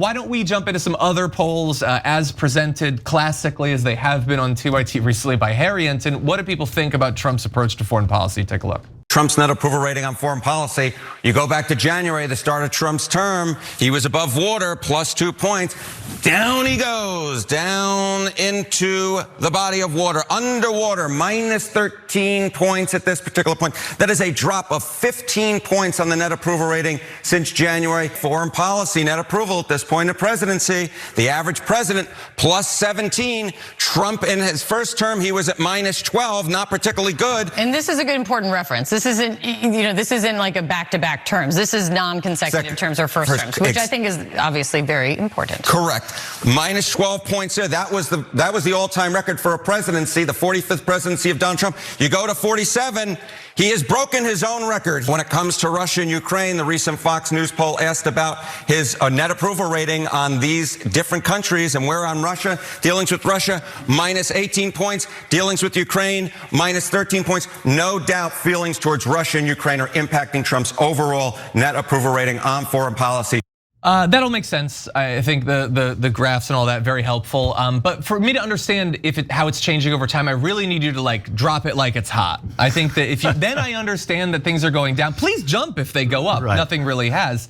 Why don't we jump into some other polls as presented classically as they have been on TYT recently by Harry Enton. What do people think about Trump's approach to foreign policy? Take a look. Trump's net approval rating on foreign policy. You go back to January, the start of Trump's term, he was above water, plus 2 points. Down he goes, down into the body of water, underwater, minus 13 points at this particular point. That is a drop of 15 points on the net approval rating since January. Foreign policy net approval at this point of presidency, the average president plus 17. Trump in his first term, he was at minus 12, not particularly good. And this is a good important reference. This isn't, this isn't like a back-to-back terms. This is non-consecutive terms or first terms, which I think is obviously very important. Correct. Minus 12 points there. That was the all-time record for a presidency, the 45th presidency of Donald Trump. You go to 47. He has broken his own record. When it comes to Russia and Ukraine, the recent Fox News poll asked about his net approval rating on these different countries, and we're on Russia. Dealings with Russia, minus 18 points. Dealings with Ukraine, minus 13 points. No doubt feelings towards Russia and Ukraine are impacting Trump's overall net approval rating on foreign policy. That'll make sense. I think the graphs and all that very helpful. But for me to understand how it's changing over time, I really need you to drop it like it's hot. I think that if you then I understand that things are going down. Please jump if they go up. Right. Nothing really has.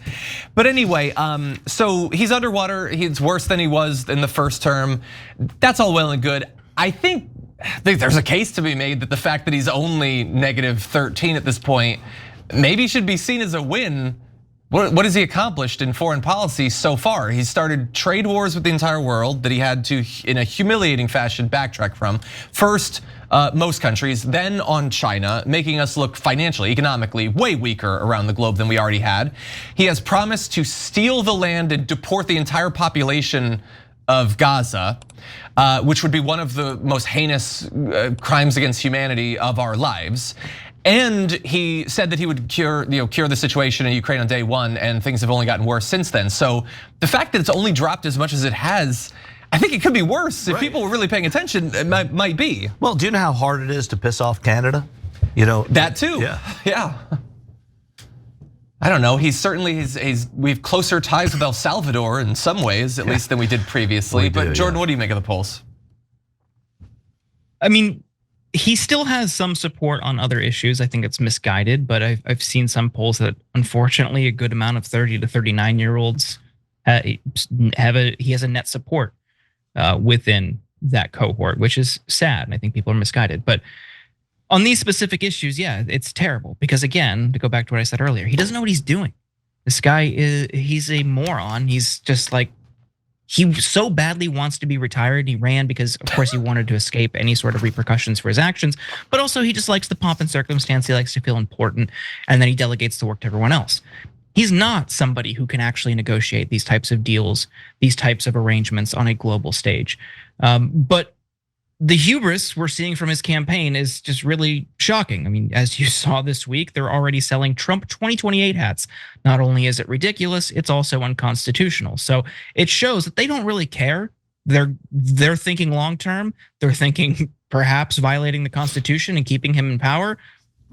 But anyway, so he's underwater. He's worse than he was in the first term. That's all well and good. I think there's a case to be made that the fact that he's only negative 13 at this point maybe should be seen as a win. What has he accomplished in foreign policy so far? He's started trade wars with the entire world that he had to, in a humiliating fashion, backtrack from. First, most countries, then on China, making us look financially, economically, way weaker around the globe than we already had. He has promised to steal the land and deport the entire population of Gaza, which would be one of the most heinous crimes against humanity of our lives. And he said that he would cure the situation in Ukraine on day one, and things have only gotten worse since then. So the fact that it's only dropped as much as it has, I think it could be worse. If people were really paying attention, it might be. Well, do you know how hard it is to piss off Canada? That too. Yeah. I don't know. He's we have closer ties with El Salvador in some ways, at least than we did previously. But Jordan, what do you make of the polls? I mean, he still has some support on other issues. I think it's misguided, but I've seen some polls that unfortunately a good amount of 30 to 39-year-olds he has a net support within that cohort, which is sad. And I think people are misguided. But on these specific issues, yeah, it's terrible because again, to go back to what I said earlier, he doesn't know what he's doing. This guy he's a moron. He's just like, he so badly wants to be retired. He ran because, of course, he wanted to escape any sort of repercussions for his actions. But also, he just likes the pomp and circumstance. He likes to feel important, and then he delegates the work to everyone else. He's not somebody who can actually negotiate these types of deals, these types of arrangements on a global stage. But the hubris we're seeing from his campaign is just really shocking. I mean, as you saw this week, they're already selling Trump 2028 hats. Not only is it ridiculous, it's also unconstitutional. So it shows that they don't really care. They're thinking long term. They're thinking perhaps violating the Constitution and keeping him in power.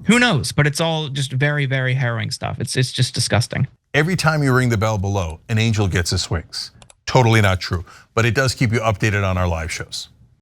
Who knows? But it's all just very, very harrowing stuff. It's just disgusting. Every time you ring the bell below, an angel gets his wings. Totally not true, but it does keep you updated on our live shows.